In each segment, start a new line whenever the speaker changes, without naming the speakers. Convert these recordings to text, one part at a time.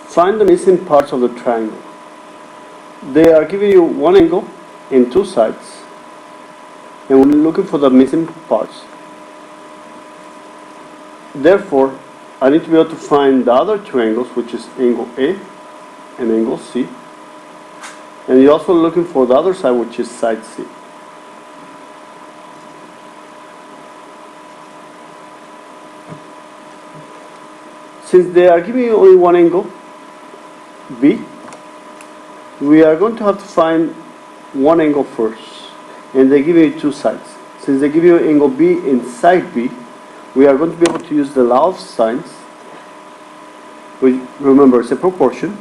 Find the missing parts of the triangle. They are giving you one angle and two sides, and we're looking for the missing parts. Therefore, I need to be able to find the other two angles, which is angle A and angle C. And you're also looking for the other side, which is side C. Since they are giving you only one angle, B, we are going to have to find one angle first. And they give you two sides. Since they give you angle B and side B, we are going to be able to use the law of sines, which, remember, it's a proportion.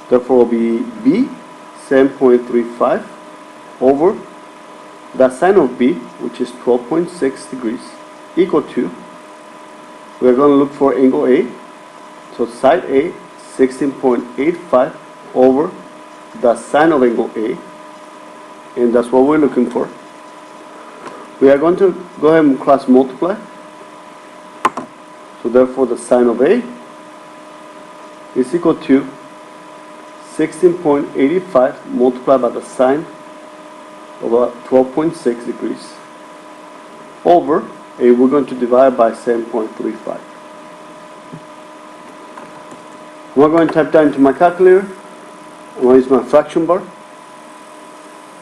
Therefore, it will be B, 7.35, over the sine of B, which is 12.6 degrees, equal to, we are going to look for angle A. So side A, 16.85 over the sine of angle A, and that's what we're looking for. We are going to go ahead and cross multiply. So therefore the sine of A is equal to 16.85 multiplied by the sine of 12.6 degrees over A. We're going to divide by 7.35. I'm going to type that into my calculator. I'm going to use my fraction bar,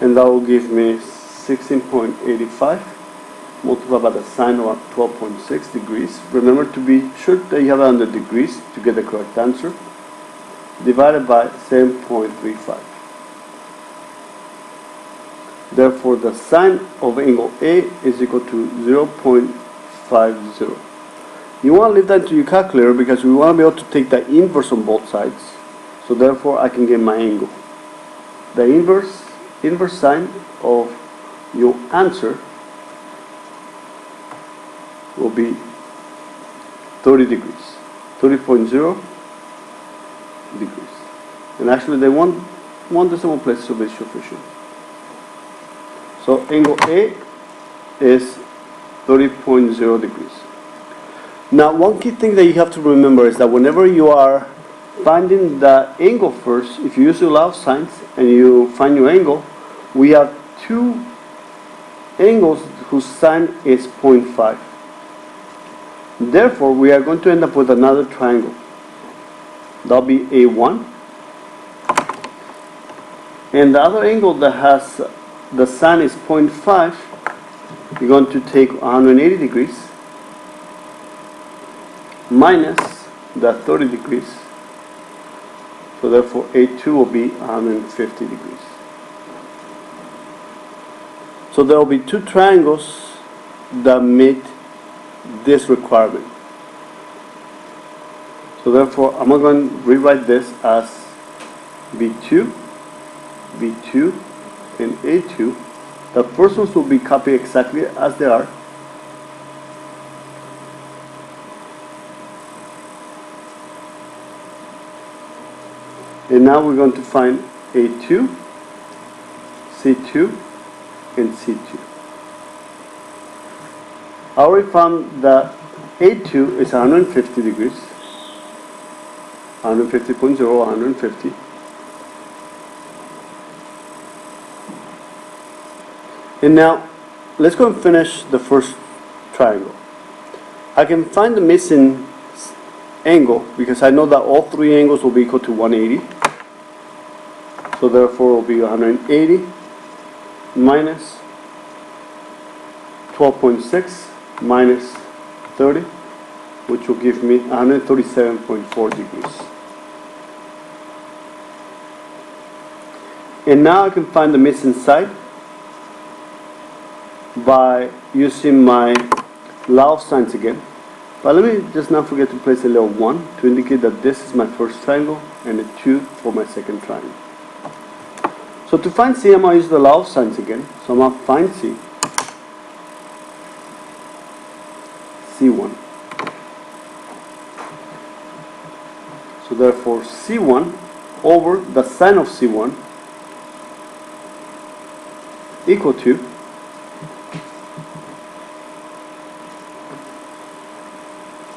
and that will give me 16.85 multiplied by the sine of 12.6 degrees. Remember to be sure that you have it under degrees to get the correct answer. Divided by 7.35. Therefore, the sine of angle A is equal to 0.50. You want to leave that into your calculator because we want to be able to take the inverse on both sides. So therefore, I can get my angle. The inverse sine of your answer will be 30 degrees, 30.0 degrees. And actually, they want one decimal place to be sufficient. So angle A is 30.0 degrees. Now, one key thing that you have to remember is that whenever you are finding the angle first, if you use the law of sines and you find your angle, we have two angles whose sine is 0.5. Therefore, we are going to end up with another triangle. That'll be A1. And the other angle that has the sine is 0.5, you're going to take 180 degrees minus the 30 degrees. So therefore, A2 will be 150 degrees. So there will be two triangles that meet this requirement. So therefore, I'm going to rewrite this as B2, B2, and A2. The first ones will be copied exactly as they are. And now we're going to find A2, C2, and C2. I already found that A2 is 150 degrees, 150.0, 150. And now, let's go and finish the first triangle. I can find the missing angle because I know that all three angles will be equal to 180. So therefore, it will be 180 minus 12.6 minus 30, which will give me 137.4 degrees. And now I can find the missing side by using my law of sines again. But let me just not forget to place a little 1 to indicate that this is my first triangle and a 2 for my second triangle. So to find C, I'm going to use the law of sines again. So I'm going to find C. C1. So therefore, C1 over the sine of C1 equal to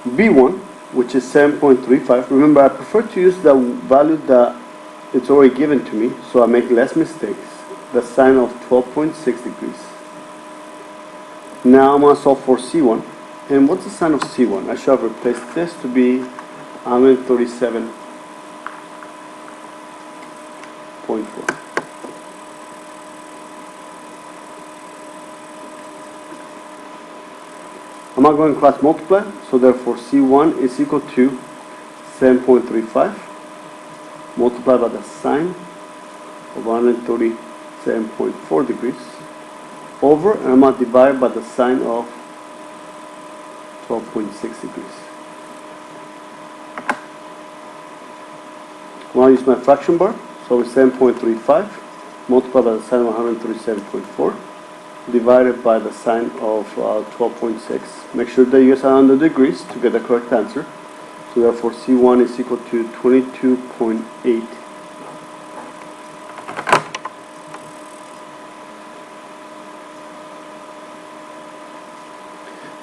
B1 which is 7.35. Remember, I prefer to use the value that it's already given to me, so I make less mistakes. The sine of 12.6 degrees. Now I'm going to solve for C1. And what's the sine of C1? I should have replaced this to be 137.4. I'm not going to cross multiply, so therefore C1 is equal to 7.35 multiplied by the sine of 137.4 degrees over, and I'm going to divide by the sine of 12.6 degrees. I'm going to use my fraction bar, so it's 7.35 multiplied by the sine of 137.4 divided by the sine of 12.6. Make sure that you guys are under degrees to get the correct answer. So therefore C1 is equal to 22.8.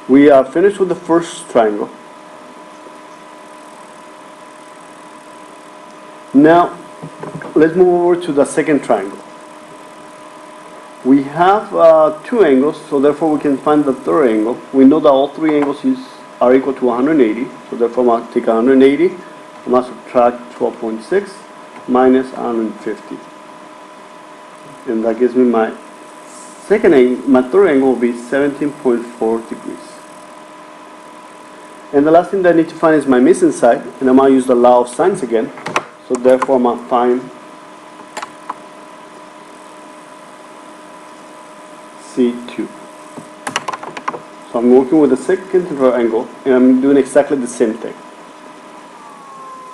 We are finished with the first triangle. Now let's move over to the second triangle. We have two angles, so therefore we can find the third angle. We know that all three angles are equal to 180, so therefore I'm going to take 180, I'm going to subtract 12.6 minus 150. And that gives me my third angle will be 17.4 degrees. And the last thing that I need to find is my missing side, and I'm going to use the law of sines again, so therefore I'm going to find C2. So I'm working with the second angle, and I'm doing exactly the same thing.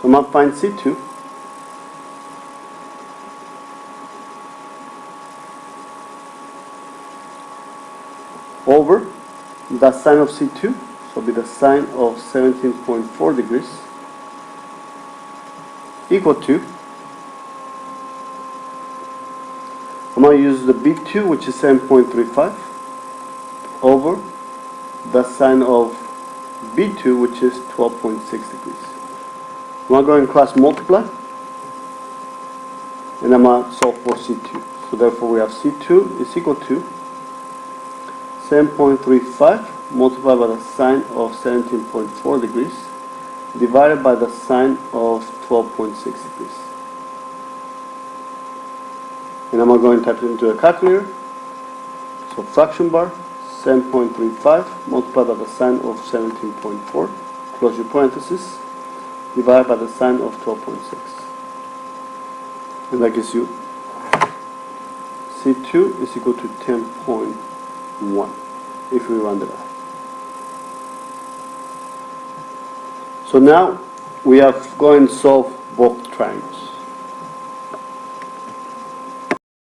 So I'm going to find C2. Over the sine of C2, so it'll be the sine of 17.4 degrees, equal to, I'm going to use the B2, which is 7.35, over the sine of B2, which is 12.6 degrees. I'm going to go ahead and cross multiply, and I'm going to solve for C2. So therefore we have C2 is equal to 7.35 multiplied by the sine of 17.4 degrees divided by the sine of 12.6 degrees. And I'm going to type it into a calculator. So fraction bar, 7.35 multiplied by the sine of 17.4, close your parenthesis, divided by the sine of 12.6. And that gives you C2 is equal to 10.1 if we round it up. So now we have gone and solved both triangles.